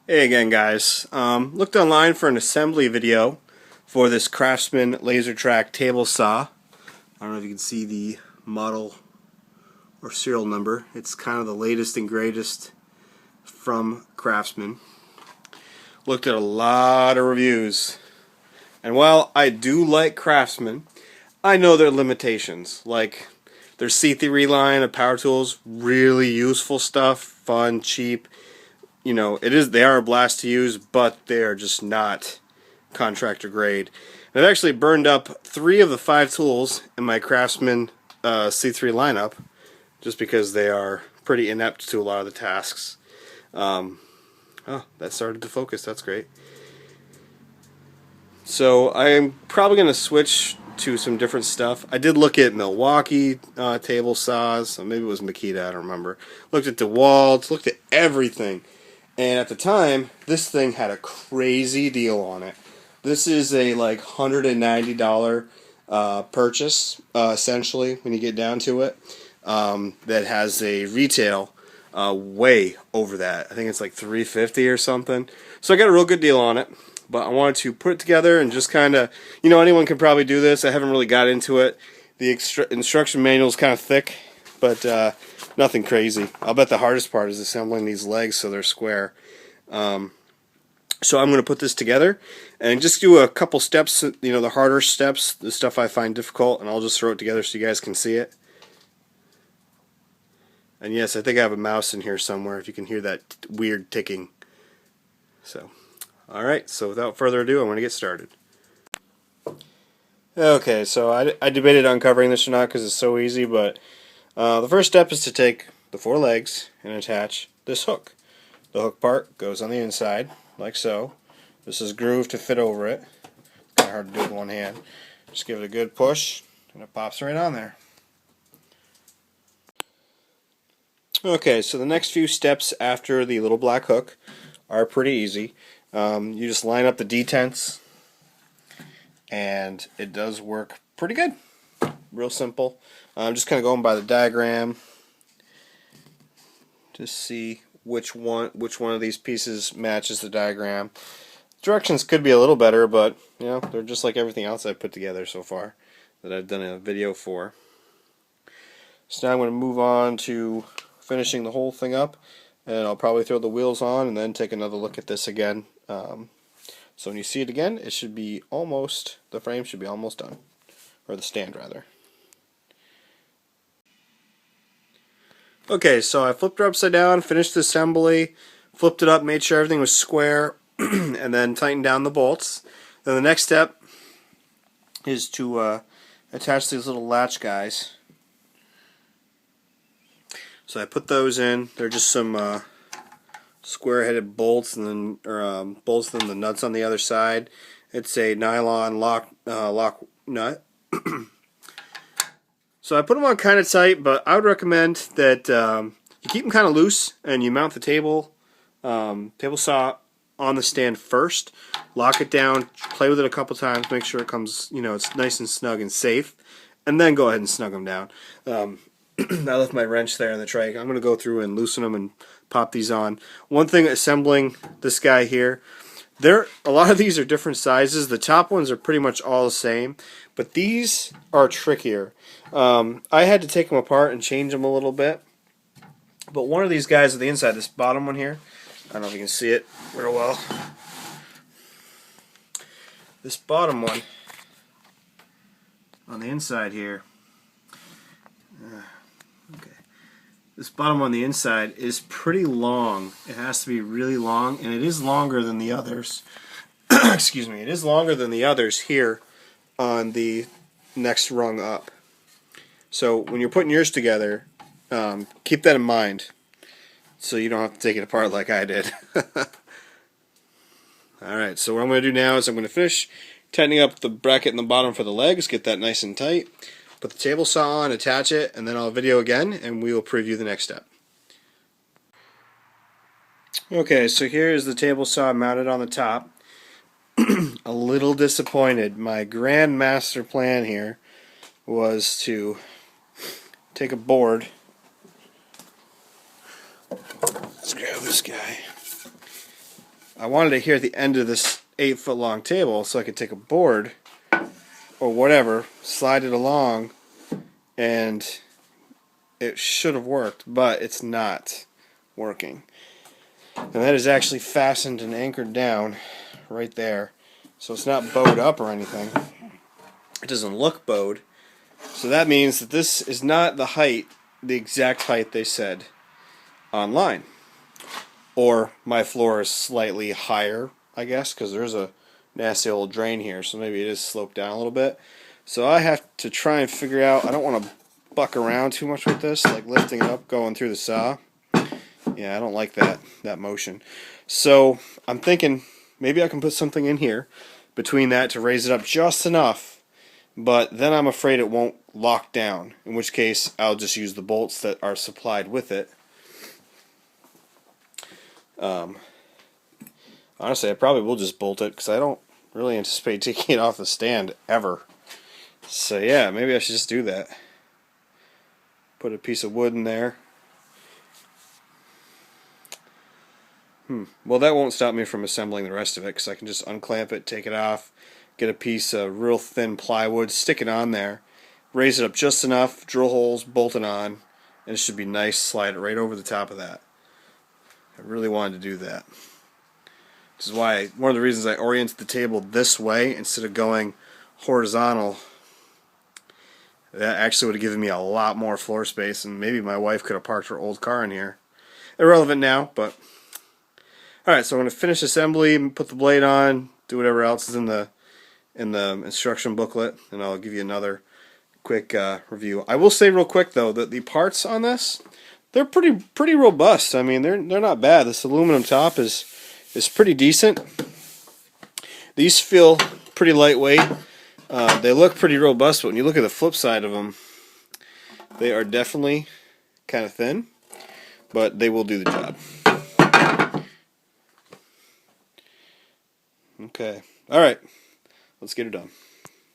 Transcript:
Hey again, guys. Looked online for an assembly video for this Craftsman Laser Trac Table Saw. I don't know if you can see the model or serial number. It's kind of the latest and greatest from Craftsman. Looked at a lot of reviews. And while I do like Craftsman, I know their limitations. Like their C3 line of power tools, really useful stuff, fun, cheap. You know, they are a blast to use, but they are just not contractor grade. And I've actually burned up 3 of the 5 tools in my Craftsman C3 lineup just because they are pretty inept to a lot of the tasks. Oh, that started to focus. That's great. So I'm probably going to switch to some different stuff. I did look at Milwaukee table saws. Or maybe it was Makita, I don't remember. Looked at DeWalt, looked at everything. And at the time, this thing had a crazy deal on it. This is a like $190 purchase, essentially, when you get down to it. That has a retail way over that. I think it's like $350 or something. So I got a real good deal on it. But I wanted to put it together and just kind of, you know, anyone can probably do this. I haven't really got into it. The instruction manual is kind of thick, but nothing crazy. I'll bet the hardest part is assembling these legs so they're square. So I'm going to put this together and just do a couple steps, you know, the harder steps, the stuff I find difficult, and I'll just throw it together so you guys can see it. And yes, I think I have a mouse in here somewhere if you can hear that weird ticking. So, alright, so without further ado, I'm going to get started. Okay, so I debated on covering this or not because it's so easy, but the first step is to take the 4 legs and attach this hook. The hook part goes on the inside, like so. This is grooved to fit over it. Kind of hard to do with one hand. Just give it a good push, and it pops right on there. Okay, so the next few steps after the little black hook are pretty easy. You just line up the detents, and it does work pretty good. Real simple. I'm just kind of going by the diagram to see which one of these pieces matches the diagram. Directions could be a little better, but you know, they're just like everything else I've put together so far that I've done a video for. So now I'm going to move on to finishing the whole thing up, and I'll probably throw the wheels on and then take another look at this again. So when you see it again, it should be almost, the frame should be almost done, or the stand rather. Okay, so I flipped her upside down, finished the assembly, flipped it up, made sure everything was square, and then tightened down the bolts. Then the next step is to attach these little latch guys. So I put those in. They're just some square-headed bolts, and then bolts, and then the nuts on the other side. It's a nylon lock nut. So I put them on kind of tight, but I would recommend that you keep them kind of loose and you mount the table saw on the stand first. Lock it down, play with it a couple times, make sure it comes, you know, it's nice and snug and safe, and then go ahead and snug them down. I left my wrench there in the tray. I'm going to go through and loosen them and pop these on. One thing assembling this guy here, a lot of these are different sizes. The top ones are pretty much all the same, but these are trickier. I had to take them apart and change them a little bit. But one of these guys on the inside, this bottom one here, I don't know if you can see it real well. This bottom one on the inside here, this bottom on the inside is pretty long. It has to be really long, and it is longer than the others. Excuse me, it is longer than the others here on the next rung up. So when you're putting yours together, keep that in mind so you don't have to take it apart like I did. Alright, so what I'm going to do now is I'm going to finish tightening up the bracket in the bottom for the legs, get that nice and tight, put the table saw on, attach it, and then I'll video again and we will preview the next step. Okay, so here is the table saw mounted on the top. A little disappointed. My grand master plan here was to take a board. Let's grab this guy. I wanted it here at the end of this 8-foot long table so I could take a board or whatever, slide it along, and it should have worked, but it's not working. And that is actually fastened and anchored down right there. So it's not bowed up or anything. It doesn't look bowed. So that means that this is not the height, the exact height they said online. Or my floor is slightly higher, I guess, because there's a nasty old drain here, so maybe it is sloped down a little bit. So I have to try and figure out, I don't want to buck around too much with this, like lifting it up, going through the saw. Yeah, I don't like that motion. So I'm thinking maybe I can put something in here between that to raise it up just enough, but then I'm afraid it won't lock down, in which case I'll just use the bolts that are supplied with it. Honestly, I probably will just bolt it because I don't really anticipate taking it off the stand ever. So yeah, maybe I should just do that. Put a piece of wood in there. Well, that won't stop me from assembling the rest of it because I can just unclamp it, take it off, get a piece of real thin plywood, stick it on there, raise it up just enough, drill holes, bolt it on, and it should be nice. Slide it right over the top of that. I really wanted to do that. Which is why one of the reasons I oriented the table this way instead of going horizontal. That actually would have given me a lot more floor space, and maybe my wife could have parked her old car in here. Irrelevant now, but alright, so I'm going to finish assembly, put the blade on, do whatever else is in the instruction booklet, and I'll give you another quick review. I will say real quick though that the parts on this, they're pretty robust. I mean, they're not bad. This aluminum top is pretty decent. These feel pretty lightweight. They look pretty robust, but when you look at the flip side of them, they are definitely kind of thin, but they will do the job. Okay. Alright. Let's get it done.